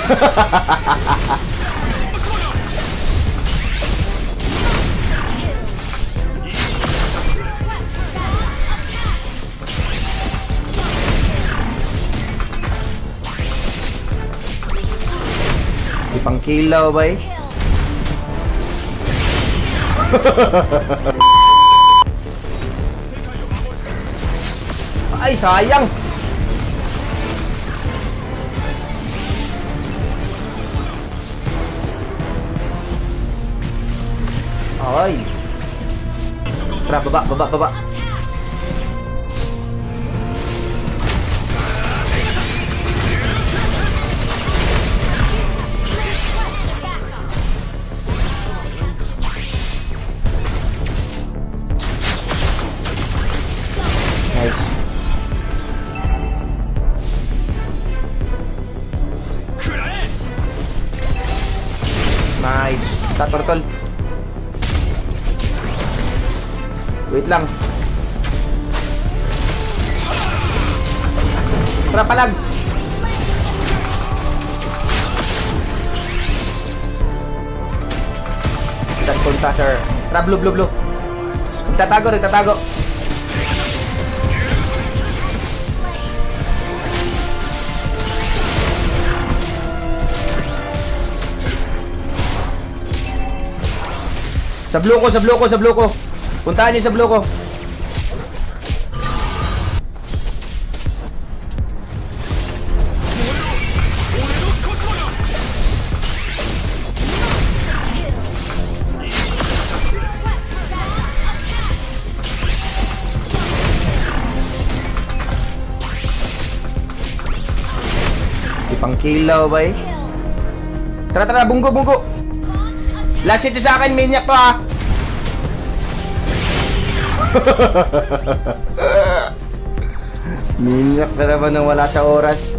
Ipang kilaw ba eh? Ay, sayang! Ay! Tara, baba! Nice. Nice. Turtle. Wait lang. Tara palag. Isang punta, sir. Tara, blue. Nagtatago. Sa blue ko. Puntahan niyo sa blue ko. Ipang kilaw ba eh? Tara, bunggo. Last hit sa akin, minyak to ha. Minyak na naman nang wala sa oras.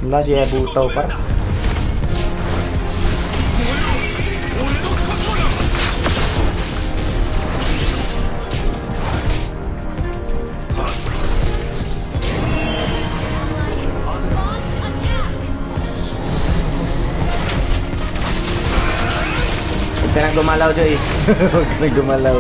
Wala siya butaw pa. Huwag ka nang gumalaw, Joy. Huwag ka nang gumalaw.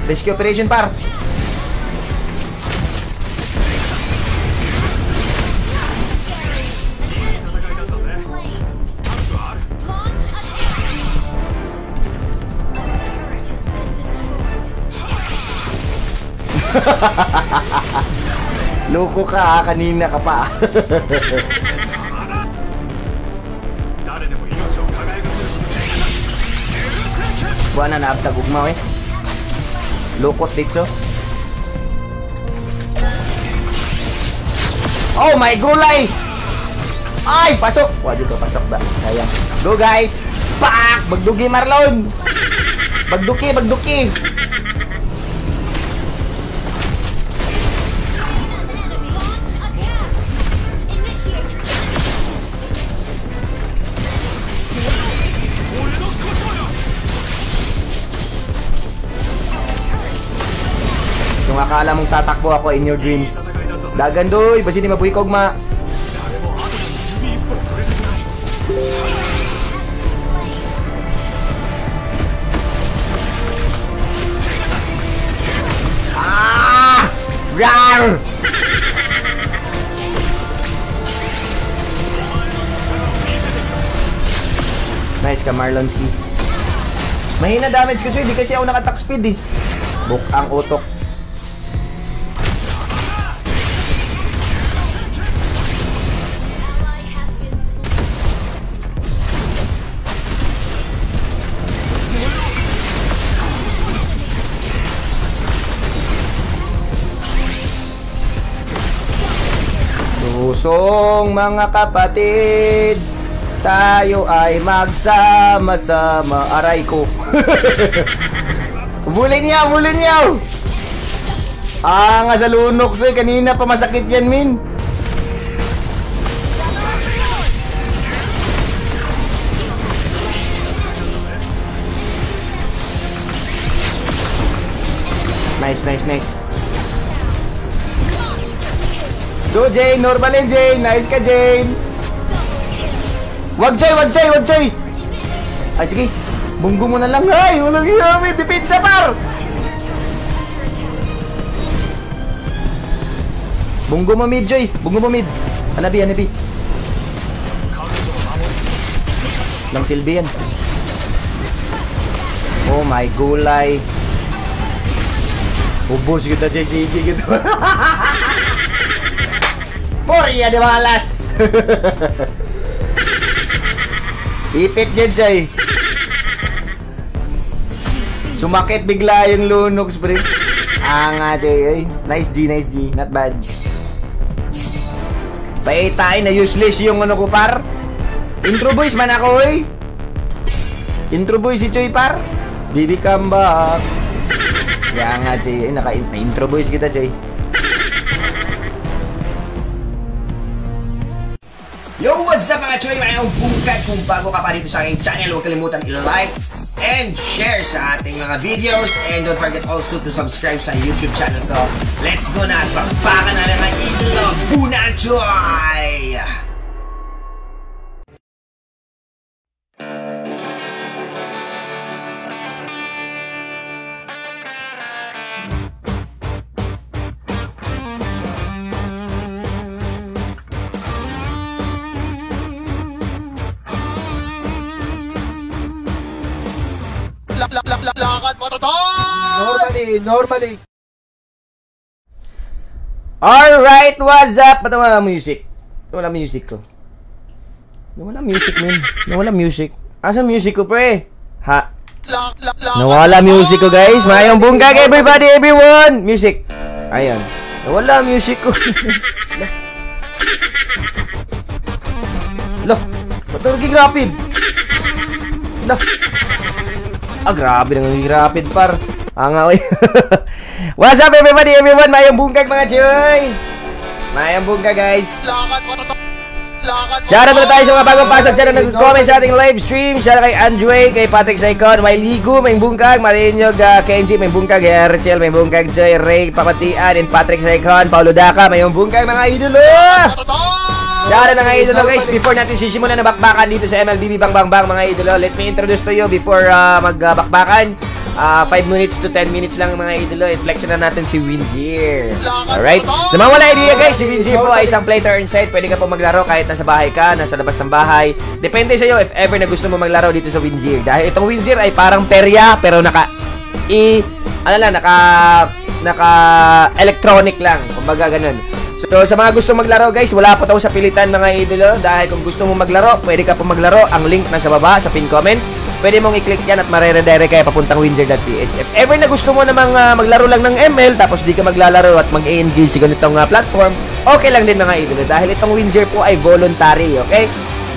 Rescue operation, par. Loko ka, kanina ka pa. Buwan na naabtag ugmaw eh. Lokot dito. Oh my gulay! Ay, pasok! Wah, dito pasok ba? Sayang. Go guys! Pak! Bagdugi Marlon! Bagduki! Kung akala mong tatakbo ako in your dreams, dagandoy, basi ni mabuhi kogma. Rar! Nice ka, Marlonski. Mahina damage ko siya, hindi kasi ako naka-attack speed eh. Buk ang utok. Lusong mga kapatid, tayo ay magsama-sama. Aray ko. Bulin niya, bulin niya! Nga sa lunok, soy. Kanina pa masakit yan, min. Nice. Go, Jane. Normalin, Jane. Nice ka, Jane. Wag, Joy. Ay, sige. Bunggo mo na lang. Ay, walang yummy. Depensa, par. Bunggo mo mid, Joy. Bunggo mo mid. Anabi. Lang silbi yan. Oh my gulay. Ubos kita, JJ gitu. Porya de malas. Ipit yan, Joy. Sumakit bigla yung lunok, spring. Nga, Joy. Nice G. Not bad. Paitain na useless yung ano ko, par. Intro boys man ako, eh. Intro boys si Choy, par. Baby come back. Kaya nga, Choy. Naka-intro boys kita, Choy. Yo, what's up mga Choy? Mayroong bungkag. Kung bago ka pa dito sa aking channel, huwag kalimutan i-like and share sa ating mga videos. And don't forget also to subscribe sa YouTube channel ko. Let's go na! Pagpaka na lang ang idolo, Buna Choy! Lakad mo to! Normally. Alright, what's up? Ba't wala music? Wala music ko. Nawala music, man. Nawala music. Asa music ko, pre? Ha? Nawala music ko, guys. Mayong bungkag, everybody, everyone! Music. Ayan. Nawala music ko. Loh, ba't naging rapid? Loh. Grabe nang rapid, par. Oy. What's up, everybody, everyone? Mayang bungkag, mga Choy. Mayang bungkag, guys. Shoutout na tayo sa mga bagong pasok dyan na nag-comment sa ating live stream. Shoutout kay Andrew, kay Patrick Saicon, may Ligo, may bungkag, Marinyog, Kenji, may bungkag, Herchel, may bungkag, Joy, Ray, Papatian, and Patrick Saicon, Paulo Daca, may bungkag, mga idolo. Shoutout mga idolo, guys. Before natin sisimulan na bakbakan dito sa MLBB Bang mga idolo, let me introduce to you before magbakbakan. 5 minutes to 10 minutes lang mga idolo. Inflection na natin si Winzier. Alright? Sa mga wala idea, guys, si Winzier po ay isang play to earn site. Pwede ka po maglaro kahit nasa bahay ka, nasa labas ng bahay. Depende sa iyo if ever na gusto mo maglaro dito sa Winzier. Dahil itong Winzier ay parang perya pero naka electronic lang. Kumbaga ganun. So sa mga gusto maglaro, guys, wala po tayo sa pilitan mga idolo. Dahil kung gusto mo maglaro, pwede ka po maglaro. Ang link nasa baba sa pin comment. Pwede mong i-click yan at mareredirect kayo papuntang winzer.ph. If ever na gusto mo namang maglaro lang ng ML tapos di ka maglalaro at mag-engage sa ganitong platform, okay lang din mga idolo. Dahil itong Winzer po ay voluntary, okay?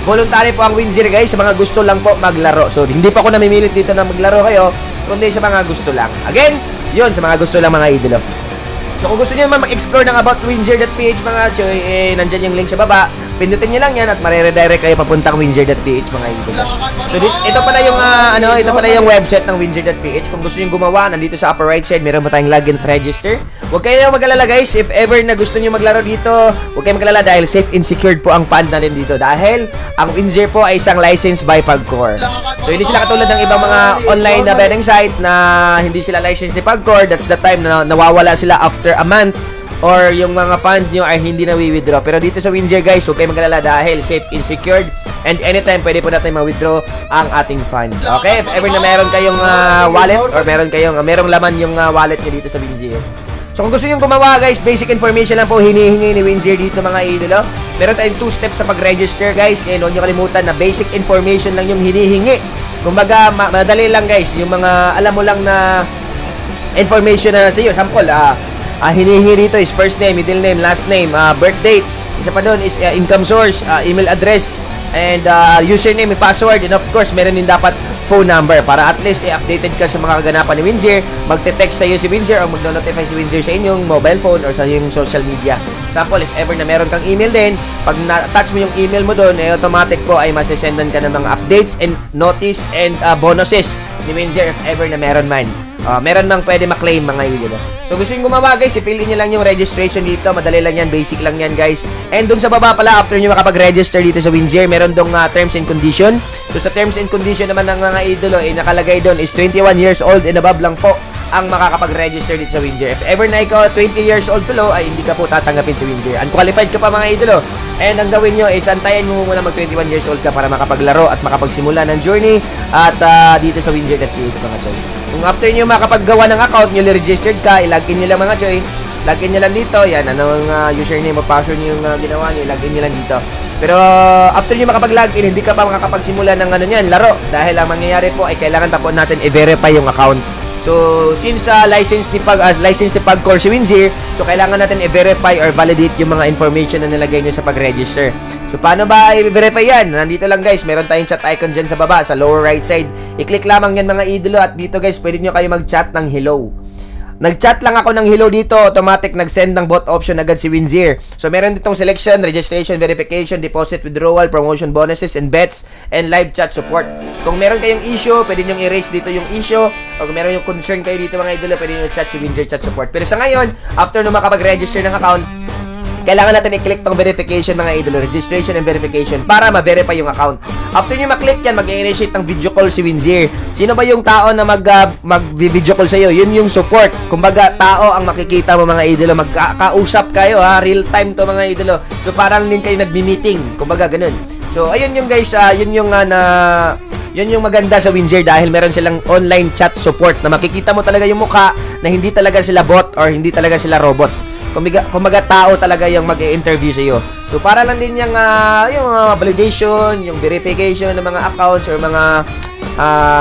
Voluntary po ang Winzer, guys, sa mga gusto lang po maglaro. So hindi pa ako namimilit dito na maglaro kayo, kundi sa mga gusto lang. Again, yun, sa mga gusto lang mga idolo. So kung gusto niyo naman mag-explore ng about winzer.ph mga Choy, nandyan yung link sa baba. Pindutin niyo lang yan at mareredirect kayo papuntang winzer.ph mga idolo. So ito pala yung ito pala yung website ng winzer.ph. Kung gusto niyo gumawa, nandito sa upper right side, meron mo tayong login at register. Huwag kayo mag-alala, guys, if ever na gusto niyo maglaro dito, huwag kayo mag-alala dahil safe and secured po ang fund natin dito. Dahil ang Winzer po ay isang licensed by Pagcor. So hindi sila katulad ng ibang mga online na betting site na hindi sila licensed ni Pagcor. That's the time na nawawala sila after a month or yung mga fund nyo ay hindi na withdraw. Pero dito sa Winzer, guys, huwag kayo mag-alala dahil safe and secured and anytime pwede po natin ma-withdraw ang ating fund. Okay? If ever na meron kayong wallet or merong laman yung wallet nyo dito sa Winzer. So kung gusto nyo gumawa, guys, basic information lang po hinihingi ni Winzer dito mga idolo. Meron tayong 2 steps sa pag-register, guys. Ngayon, huwag nyo kalimutan na basic information lang yung hinihingi. Kumbaga, madali lang, guys. Yung mga alam mo lang na information na sa iyo. Sample, hinihingi dito is first name, middle name, last name, birth date. Isa pa doon is income source, email address, and username and password, and of course meron din dapat phone number para at least updated ka sa mga kaganapan ni Windsor. Magte-text sa iyo si Windsor o magno-notify si Windsor sa inyong mobile phone or sa iyong social media. Example, if ever na meron kang email din, pag na-attach mo yung email mo doon, automatic po ay masisendan ka ng mga updates and notice and bonuses ni Windsor if ever na meron man. Meron mang pwede maklaim mga idolo. So gusto nyo gumawa guys, i-fill in nyo lang yung registration dito. Madali lang yan, basic lang yan guys. And dun sa baba pala, after nyo makapag-register dito sa Windsor, meron dong terms and condition. So sa terms and condition naman ng mga idolo, nakalagay doon is 21 years old and above lang po ang makakapag-register dito sa Windsor. If ever na ikaw 20 years old below, ay hindi ka po tatanggapin sa Windsor. Unqualified ka pa mga idolo. And ang gawin nyo is antayin mo muna mag 21 years old ka para makapaglaro at makapagsimula ng journey at dito sa Windsor.ph mga choy. Kung after nyo makapaggawa ng account, nyo registered ka, i-login nyo lang mga choy. Login nyo lang dito. Yan, anong username o password nyo yung ginawa nyo, i-login nyo lang dito. Pero after nyo makapag-login, hindi ka pa makakapagsimula ng laro. Dahil ang mangyayari po ay kailangan tapon natin i-verify yung account. So, since license ni Pagcor si Windsor, so kailangan natin i-verify or validate yung mga information na nilagay nyo sa pag-register. So, paano ba i-verify yan? Nandito lang guys, meron tayong chat icon dyan sa baba, sa lower right side. I-click lamang yan mga idolo at dito guys, pwede nyo kayo mag-chat ng hello. Nag-chat lang ako ng hello dito, automatic nag-send ng bot option agad si Windsor. So, meron ditong selection, registration, verification, deposit, withdrawal, promotion bonuses, and bets, and live chat support. Kung meron kayong issue, pwede nyo i-erase dito yung issue. O kung meron yung concern kayo dito mga idolo, pwede nyo chat si Windsor chat support. Pero sa ngayon, after nung makapag-register ng account, kailangan natin i-click tong verification mga idolo, registration and verification para ma-verify yung account. After nyo ma-click yan, mag-initiate ng video call si Windsor. Sino ba yung tao na mag-video call sa'yo? Yun yung support. Kumbaga, tao ang makikita mo mga idolo. Magkakausap kayo ha, real time to mga idolo. So parang din kayo nagmi-meeting. Kumbaga, ganun. So ayun yung guys, yun yung maganda sa Windsor dahil meron silang online chat support na makikita mo talaga yung mukha na hindi talaga sila bot or hindi talaga sila robot. Kumbaga tao talaga yung mag-i-interview sa iyo. So para lang din yung validation, yung verification ng mga accounts or mga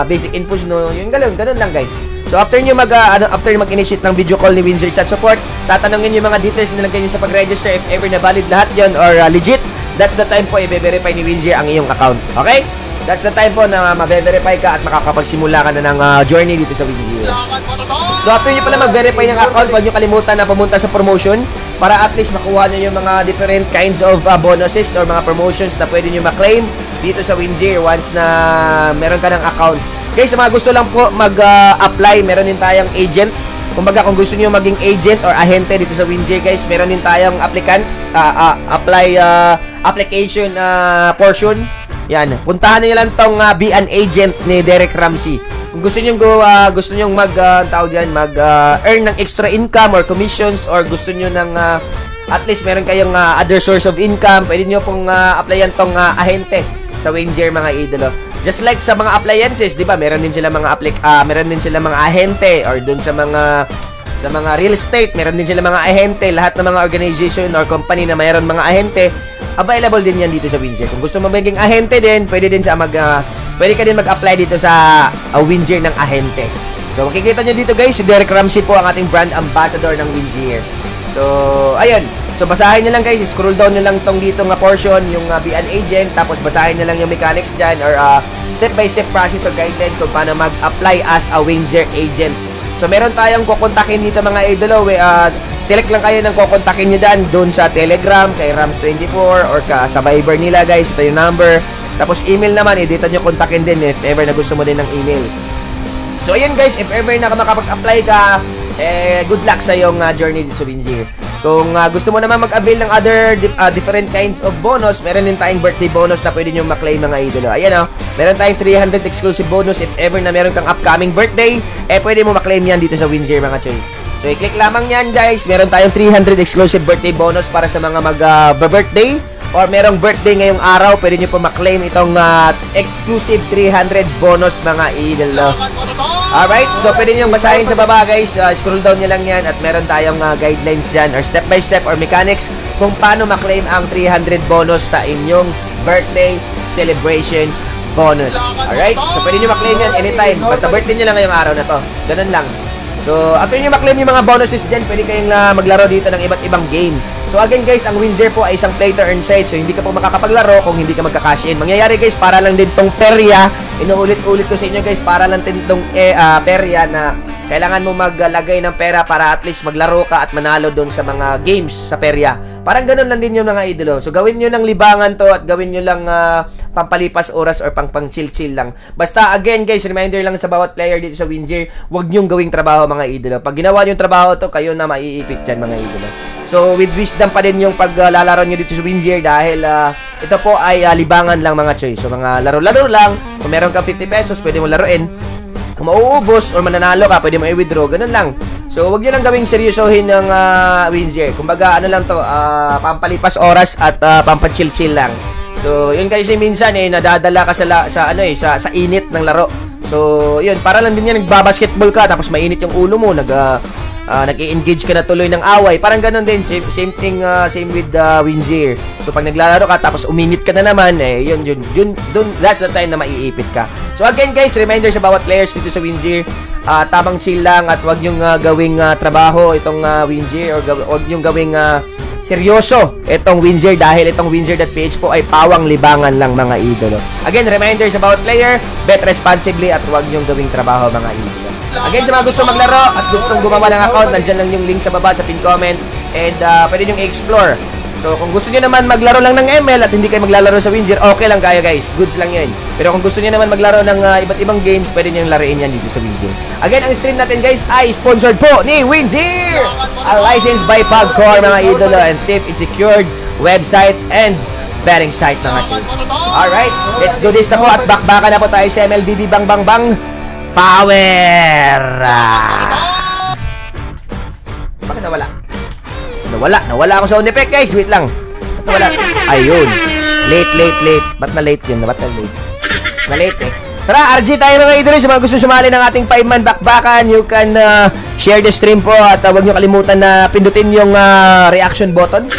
basic infos no, yung ganun lang guys. So after nyo mag-initiate ng video call ni Windsor chat support, tatanungin yung mga details na nilagay nyo sa pag-register. If ever na valid lahat yon or legit, that's the time po i-verify ni Windsor ang iyong account. Okay? That's the time po na ma-verify ka at makakapagsimula ka na ng journey dito sa Windsor. So after nyo pala mag-verify ng account, huwag nyo kalimutan na pumunta sa promotion para at least makuha nyo yung mga different kinds of bonuses or mga promotions na pwede nyo ma-claim dito sa Windsor once na meron ka ng account. Okay, sa mga gusto lang po mag-apply, meron din tayong agent. Kumbaga kung gusto nyo maging agent or ahente dito sa Windsor guys, meron din tayong application portion. Yan, puntahan niyo lang tong be an agent ni Derek Ramsey. Kung gusto niyo mag-earn ng extra income or commissions or gusto niyo ng at least meron kayong other source of income, pwede niyo pong applyan tong ahente sa Windsor mga idolo. Just like sa mga appliances, 'di ba? Meron din sila mga ahente or dun sa mga real estate, meron din sila mga ahente, lahat ng mga organization or company na mayroon mga ahente. Available din yan dito sa Windsor. Kung gusto mo maging ahente din, pwede ka din mag-apply dito sa Windsor ng ahente. So, makikita nyo dito guys, si Derek Ramsey po ang ating brand ambassador ng Windsor. So, ayun. So, basahin nyo lang guys, scroll down nyo lang tong dito nga portion, yung be an agent, tapos basahin nyo lang yung mechanics dyan or step-by-step process or guidelines kung paano mag-apply as a Windsor agent. So, meron tayong kukontakin dito mga idolo. Select lang kayo ng kukontakin nyo doon sa Telegram, kay Rams24 or sa Viber nila guys. Ito yung number. Tapos email naman, dito nyo kontakin din if ever na gusto mo din ng email. So, ayan guys, if ever na makapag-apply ka, good luck sa iyong journey dito sa Windsor. Kung gusto mo naman mag-avail ng other different kinds of bonus, meron din tayong birthday bonus na pwede nyo maklaim mga idolo. Ayan meron tayong 300 exclusive bonus if ever na meron kang upcoming birthday, pwede mo maklaim yan dito sa Windsor mga choy. So, i-click lamang yan guys. Meron tayong 300 exclusive birthday bonus para sa mga mag-birthday or merong birthday ngayong araw, pwede nyo po maklaim itong exclusive 300 bonus mga idolo. Alright, so pwede nyo basahin sa baba guys, scroll down nyo lang yan at meron tayong guidelines dyan or step by step or mechanics kung paano maklaim ang 300 bonus sa inyong birthday celebration bonus. Alright, so pwede nyo maklaim yan anytime, basta birthday nyo lang ngayong araw na to. Ganun lang. So, after nyo maklaim yung mga bonuses dyan, pwede kayong maglaro dito ng iba't ibang game. So, again guys, ang Windsor po ay isang play to earn site. So, hindi ka po makakapaglaro kung hindi ka magka-cash in. Mangyayari guys, para lang din tong perya. Inuulit-ulit ko sa inyo guys, para lang din tong perya na kailangan mo maglagay ng pera para at least maglaro ka at manalo doon sa mga games sa perya. Parang ganun lang din yung mga idolo. So, gawin nyo ng libangan to at gawin nyo lang pampalipas oras or pang-chill-chill lang. Basta, again guys, reminder lang sa bawat player dito sa Windsor, huwag nyong gawing trabaho mga idolo. Pag ginawa nyo yung trabaho to, kayo na maiipit dyan mga idolo. So, with wisdom pa din yung paglalaro nyo dito sa Windsor dahil ito po ay libangan lang mga choy. So, mga laro-laro lang. Kung meron kang 50 pesos, pwede mo laruin. Kung mauubos or mananalo ka, pwede mo i-withdraw. Ganun lang. So, huwag nyo lang gawing seryosohin ng Windsor. Kumbaga, ano lang to, pampalipas oras at pampachill-chill lang. So, yun kasi minsan nadadala ka sa init ng laro. So, yun, para lang din yan, nagbabasketball ka, tapos mainit yung ulo mo, nag-i-engage ka na tuloy ng away. Parang ganun din, same thing, same with Windsor. So, pag naglalaro ka, tapos uminit ka na naman, that's the time na maiipit ka. So, again guys, reminder sa bawat players dito sa Windsor, tamang chill lang at wag nyong gawing trabaho itong Windsor, or wag nyong gawing seryoso itong Windsor dahil itong Windsor.ph po ay pawang libangan lang mga idolo. Again, reminder sa bawat player, bet responsibly at wag nyong gawing trabaho mga idolo. Again, sa mga gusto maglaro at gustong gumawa ng account, nandyan lang yung link sa baba sa pin comment and pwede nyong i-explore. So, kung gusto nyo naman maglaro lang ng ML at hindi kayo maglalaro sa Windsor, okay lang kayo guys. Goods lang yun. Pero kung gusto nyo naman maglaro ng iba't ibang games, pwede nyo laruin yan dito sa Windsor. Again, ang stream natin guys ay sponsored po ni Windsor! A licensed by Pagcor mga idolo and safe and secured website and betting site mga chil. Alright, let's do this na po at bakbakan na po tayo sa MLBB Bang Bang Bang Power! Bakit nawala? Nawala ako sa sound effect guys. Wait lang. Ba't nawala? Ayun. Late. Ba't na late yun? Ba't na late? Na-late eh. Tara, RG tayo mga idol. Sa mga gusto sumali ng ating 5-man bakbakan, you can share the stream po at huwag nyo kalimutan na pindutin yung reaction button.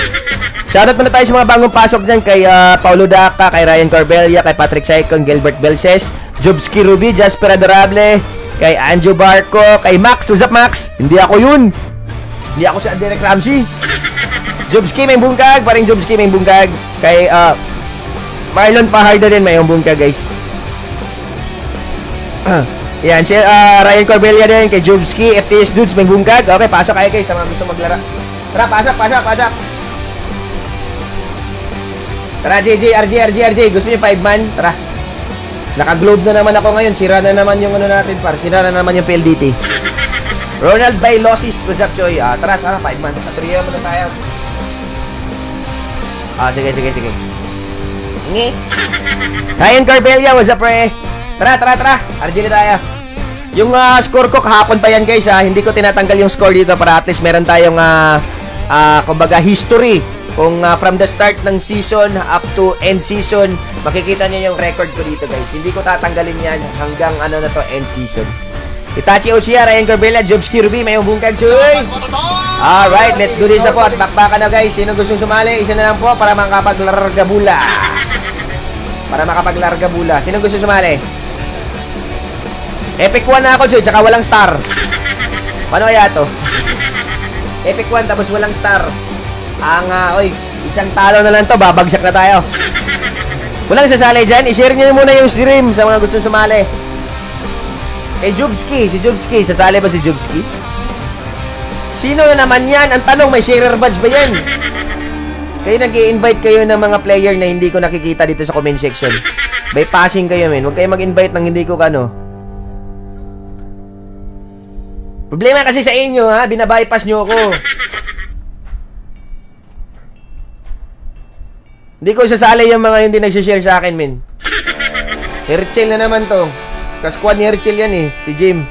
Shoutout muna tayo sa mga bagong pasok dyan kay Paulo Daca, kay Ryan Corbella, kay Patrick Saicon, Gilbert Belses, Jobski Ruby, Jasper Adorable, kay Anjo Barco, kay Max. What's up Max? Hindi ako yun. Hindi ako si Derek Ramsey. Jobski may bungkag, paring Jobski may bungkag. Kay Marlon Pahardo din may bungkag guys. Yan, si Ryan Corbella din, kay Jobski, FTS Dudes may bungkag. Okay, pasok kayo guys sa mga gusto maglaro. Tara, pasok. Tara, JJ, RJ, gusto niyo 5-man? Tara. Naka-globe na naman ako ngayon. Sira na naman yung ano natin, par. Sira na naman yung PLDT. Ronald Bailosis, what's up, Choy? Tara, 5-man. Katriya mo na tayo. Sige. Ngi. Ryan Corbella, what's up, pre? Tara. RJ na tayo. Yung score ko, kahapon pa yan, guys. Hindi ko tinatanggal yung score dito para at least meron tayong, kumbaga, history. Kung from the start ng season up to end season, makikita niyo yung record ko dito, guys. Hindi ko tatanggalin yan hanggang ano na to, end season. Itachi Uchiha, Ryan Corbella, Jobski Ruby, may bungkag, Choy! Alright, let's do this na po at bakbakan na guys. Sino gustong sumali? Isa na lang po para makapaglarga bula. Sino gustong sumali? Epic 1 na ako, Choy, tsaka walang star. Paano kaya to? Epic 1 tapos walang star. Isang talo na lang to, babagsak na tayo. Walang sasali dyan, i-share nyo muna yung stream sa mga gustong sumali. Si Jobski, sasali ba si Jobski? Sino na naman yan? Ang tanong, may sharer badge ba yan? Kayo nag-i-invite kayo ng mga player na hindi ko nakikita dito sa comment section. By passing kayo, men. Huwag kayo mag-invite ng hindi ko kano. Problema kasi sa inyo, ha? Binabypass nyo ako. Hindi ko sasali yung mga hindi nagsishare sa akin, men. Herchel na naman to. Kasquad ni Herchel yan eh, si Jim.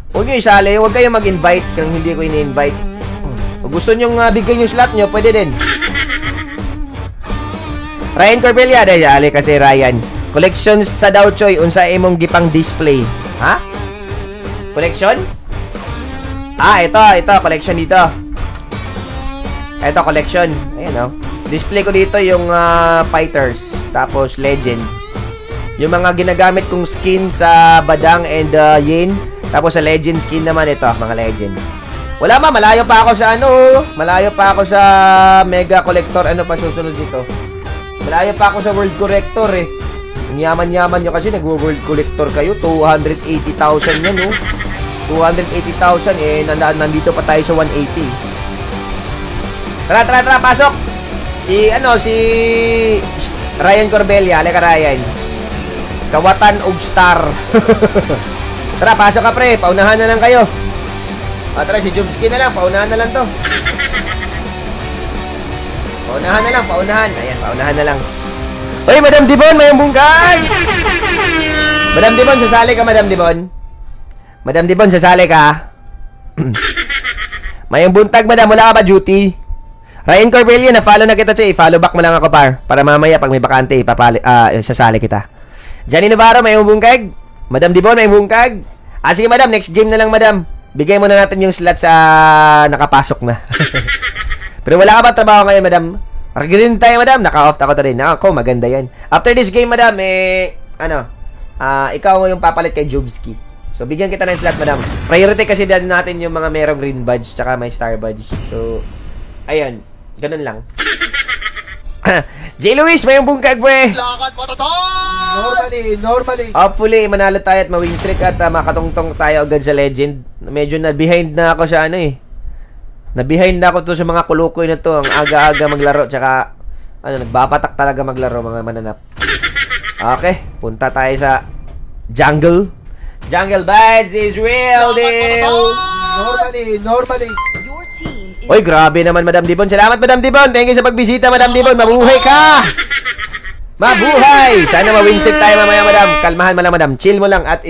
Huwag nyo isali, huwag kayo mag-invite kung hindi ko ini-invite. Kung gusto nyo bigyan yung slot nyo, pwede din. Ryan Corbella, dahil kasi Ryan. Collections sa daw, Choy, unsa imong gipang display. Ha? Collection? Ito, collection dito. Ito, collection. Ayan, oh. Display ko dito yung fighters, tapos legends. Yung mga ginagamit kong skin sa Badang and Yin. Tapos sa legend skin naman ito, mga legend. Wala malayo pa ako sa malayo pa ako sa mega collector. Ano pa susunod dito? Malayo pa ako sa world collector eh. Ang yaman-yaman nyo kasi nag-world collector kayo. 280,000 yan 280,000 eh. Nandito pa tayo sa 180. Tara, pasok! Si Ryan Corbella. Halika, Ryan. Kawatan og star. Tara, pasok ka, pre. Paunahan na lang kayo. Tara, si Jubski na lang. Paunahan na lang to. Paunahan. Ayan, paunahan na lang. Uy, Madam Dibon, may bungkay! Madam Dibon, sasali ka, Madam Dibon. Madam Dibon, sasali ka. May buntag, Madam. Wala ka ba duty? Ryan Corbella, na-follow na kita, Che. Follow back mo lang ako, par. Para mamaya, pag may bakante, sasali kita. Johnny Navarro, may bungkag. Madam Dibon, may bungkag. Sige, Madam. Next game na lang, Madam. Bigay mo na natin yung slot sa nakapasok na. Pero wala ka ba trabaho ngayon, Madam? Green tayo, Madam. Naka-off ako ta rin. Ako, maganda yan. After this game, Madam, ikaw yung papalit kay Jubski. So, bigyan kita ng slot, Madam. Priority kasi din natin yung mga merong green badge tsaka may star badge. So, ayun. Ganun lang. J. Luis, may bungkag, pre. Lakad mo to! Normally. Hopefully, manalo tayo at ma-win streak at makatungtong tayo agad sa legend. Medyo na-behind na ako sa na-behind na ako to sa mga kulukoy na to. Ang aga-aga maglaro. Tsaka, nagbapatak talaga maglaro, mga mananap. Okay, punta tayo sa jungle. Jungle Bites is real deal. Normally. Oy, grabe naman, Madam Dibon. Salamat, Madam Dibon. Thank you sa pagbisita, Madam Dibon. Mabuhay ka! Mabuhay! Sana ma-win streak tayo mamaya, Madam. Kalmahan mo lang, Madam. Chill mo lang at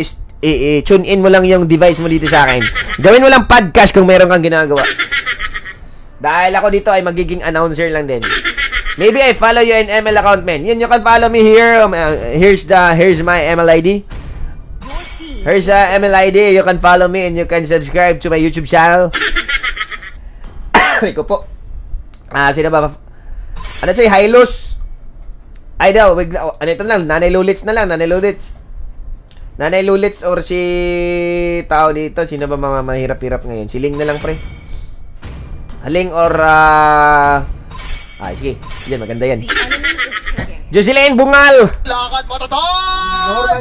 tune in mo lang yung device mo dito sa akin. Gawin mo lang podcast kung meron kang ginagawa. Dahil ako dito ay magiging announcer lang din. Maybe I follow you in ML account, man. Yun, you can follow me here. Here's my ML ID. Here's ML ID. You can follow me and you can subscribe to my YouTube channel. Ko po. Sino ba? Ano siya? Hylos. Ay daw. Ano ito lang? Nanay Lulits na lang. Nanay Lulits or si tao dito. Sino ba mga mahirap-hirap ngayon? Si Ling na lang, pre. Ling or sige. Yan, maganda yan. Jocelyn Bungal. Lakad mo to!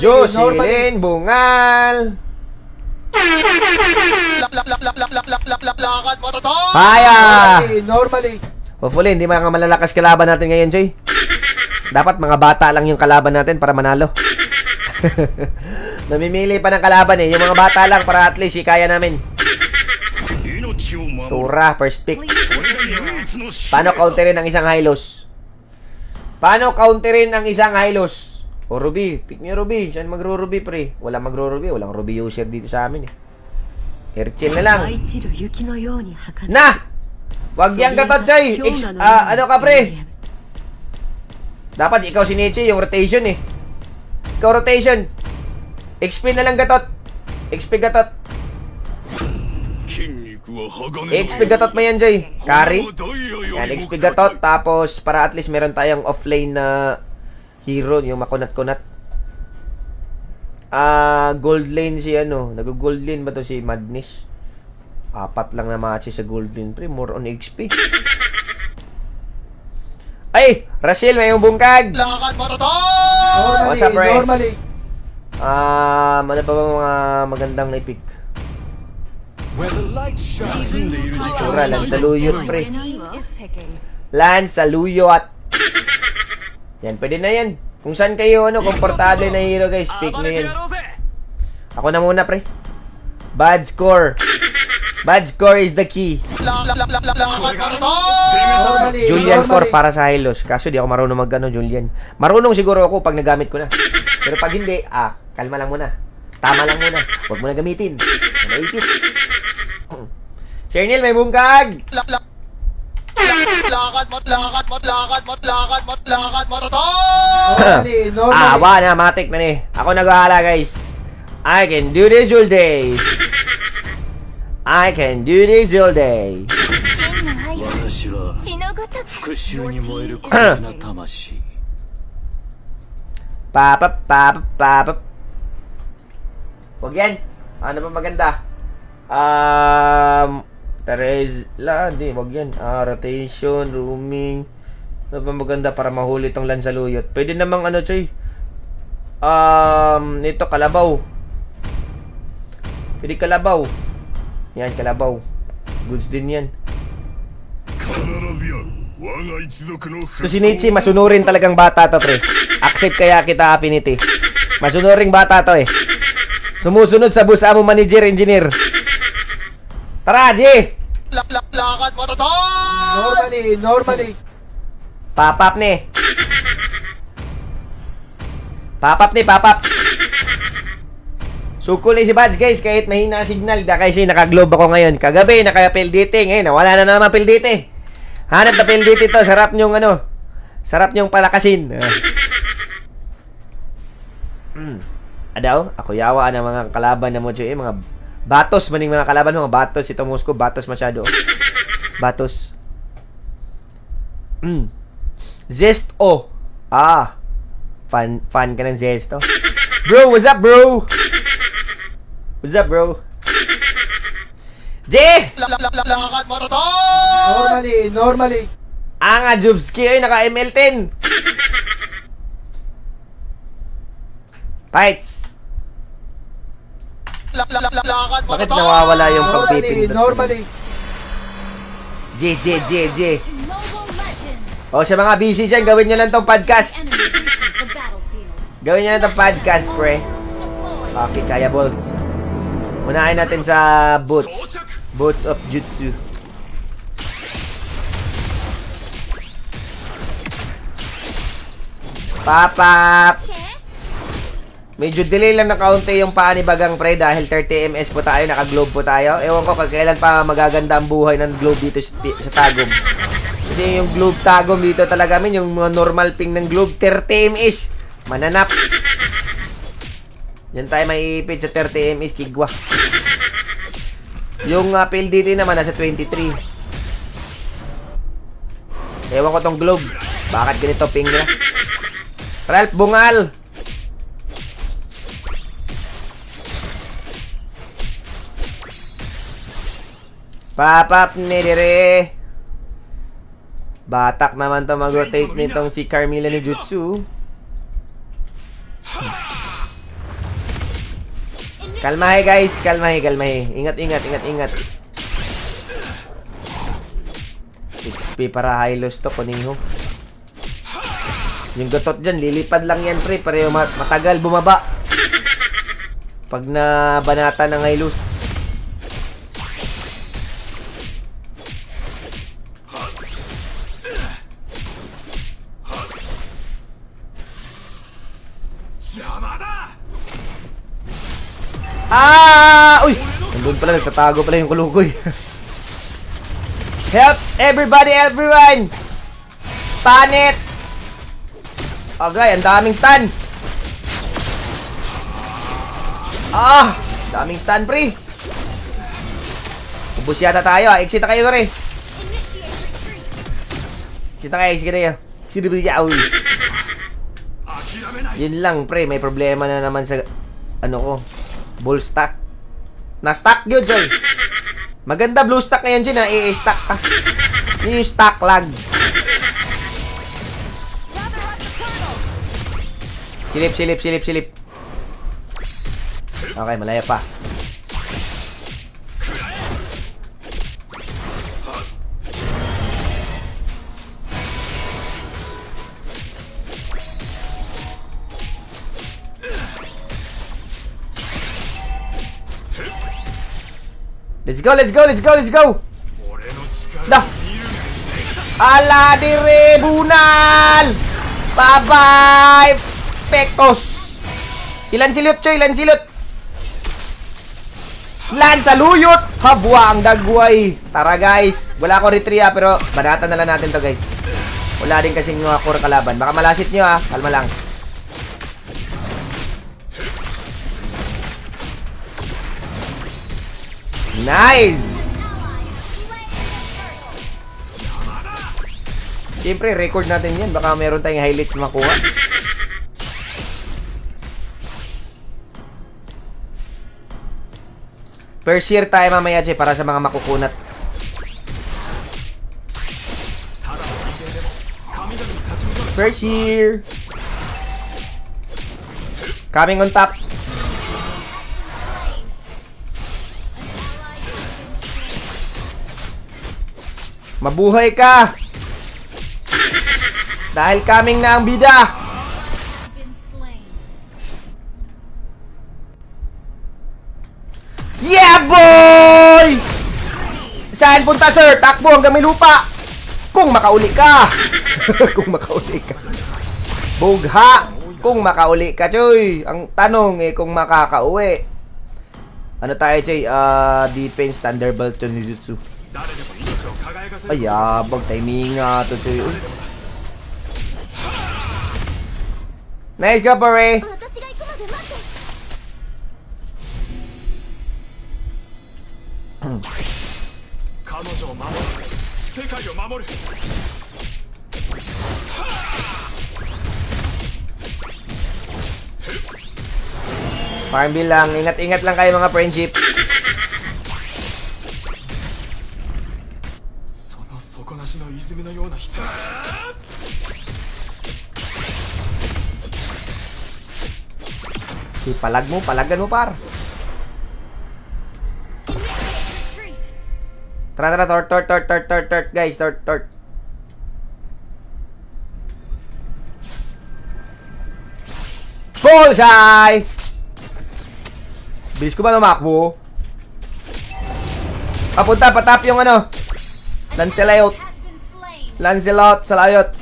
Jocelyn Bungal. Lakad mo to! Paya! Normally. Hopefully, hindi mga malalakas kalaban natin ngayon, Jay. Dapat mga bata lang yung kalaban natin para manalo. Namimili pa ng kalaban eh. Yung mga bata lang para at least kaya namin. Tura, first pick. Paano counterin ang isang Hylos? O Ruby, pick niyo Ruby. Saan magro-Ruby, pre? Walang magro-Ruby. Walang Ruby user dito sa amin eh. Herchel na lang. Na! Wag yang gatot, Chay. Ano ka, pre? Dapat ikaw si Nietzsche, yung rotation eh. Ikaw rotation. XP na lang gatot. XP gatot. XP gatot mo yan, Jay. Carry. Yan, XP gatot. Tapos, para at least meron tayong offlane na hero, yung makunat-kunat. Gold lane si nag-gold lane ba to si Madness? 4 lang na matches sa gold lane, pre. More on XP. Ay! Rachel, may yung bungkag! Lakad mo to! What's up, pre? Normally. Ano pa ba mga magandang na-pick? Sura, Lansaluyot, pre. Lansaluyot. Yan, pwede na yan. Kung saan kayo, komportable na hero, guys. Pick nyo yan. Ako na muna, pre. Bad score. Bad score is the key. Julian core para sa Hylos. Kaso di ako marunong Julian. Marunong siguro ako pag nagamit ko na. Pero pag hindi, kalma lang muna. Tama lang muna. Huwag mo na gamitin. Naipit. Sir Neil, may bungkag! Lakad mo to! Wala, matik na ni. Ako nag-ahala, guys. I can do this all day. I can do this all day. Papap. Wag yan. Ano ba maganda? Di, wag yan. Rotation, roaming. Ano ba maganda para mahuli tong Lansaluyot? Pwede namang ano, Choy. Ito, kalabaw. Pwede kalabaw. Yan, kalabaw. Goods din yan. So si Nichi, masunurin talagang bata to, pre. Accept kaya kita, Affinity. Masunuring bata to, eh. Sumusunod sa bus amo manager, engineer. Tara, G! Lakad mo to! Normally. Papap ni. Papap. Sukul si Bads, guys, kahit mahina ang signal. Kasi naka-globe ako ngayon. Kagabi, naka-PLDT. Ngayon, nawala na naman PLDT. Hanap na PLDT to. Sarap nyong ano. Sarap nyong palakasin. Adaw, ako yawa ng mga kalaban na mo, mga batos maning mga kalaban, mga batos. Ito Moscow, batos masyado. Batos. Zest, oh. Fan ka ng Zest, oh. Bro, what's up, bro? What's up, bro? J! Lakad mo to! Normally. Anga Jubski ay naka-ML10. Fights. Lakad mo to! Bakit nawawala yung pagpipindot? Normally. J. O, sa mga busy dyan, gawin nyo lang tong podcast. Gawin nyo lang tong podcast, pre. Okay, kaya, boss. Unahin natin sa boots. Boots of Jutsu. Papap! Medyo delay lang na kaunti yung paa ni Bagang, pre, dahil 30 ms po tayo, naka-globe po tayo. Ewan ko kailan pa magaganda ang buhay ng globe dito sa Tagum. Kasi yung globe Tagum dito talaga, yung mga normal ping ng globe, 30 ms. Mananap. Yan tayo maiipid sa 30 ms, kigwa. Yung PLDT naman nasa 23. Ewan ko tong globe. Bakit ganito ping na? Ralph Bungal! Papap nidire. Batak naman to mag-rotate nitong si Carmilla ni Jutsu. Kalmahe, guys, kalmahe. Ingat. XP para high loss to, Kuniho. Yung gotot dyan, lilipad lang yan, pre. Pareho matagal bumaba pag nabanata ng high loss. Uy! Nandun pala, nagtatago pala yung kulukoy. Help! Everyone! Panit! Okay, ang daming stun! Daming stun, pre! Ubus yata tayo, exit na kayo, pre! Exit na kayo. Yun lang, pre, may problema na naman sa bull stack. Na-stack yun, Joy. Maganda blue stack ngayon dyan, i-stack ka. Yung stack lag. Silip. Okay, malaya pa. Let's go! Dah! Ala dire bunal! Bye-bye! Pekos! Silan-silot, Choy! Lansaluyot! Habwa ang dagway! Tara, guys! Wala ko retria, pero banatan na lang natin to, guys. Wala din kasing core kalaban. Baka malasit nyo, kalma lang. Nice! Siyempre, record natin yan. Baka meron tayong highlights makuha. First year tayo mamaya, Jay, para sa mga makukunat. First year. Coming on top. Mabuhay ka! Dahil coming na ang bida! Yeah, boy! Saan punta, sir? Takbo hanggang may lupa! Kung makauli ka! Kung makauli ka. Bugha! Kung makauli ka, Choy. Ang tanong eh, kung makakauwi. Ano tayo, Choy? Defense, Thunderbolt, Chunjutsu. Ay, yabag. Timing nga to, Choy. Nice ka, pare. Farm bill lang. Ingat-ingat lang kayo mga friendship. Si palag mo, palagan mo par. Tara, tort, guys, tort. Bullseye! Bilis ko ba tumakbo? Papunta, patap yung ano. Lancelot, salayot.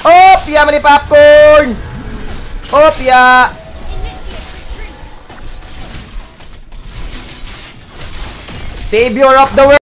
Opya, mani popcorn! Opya! Savior of the world!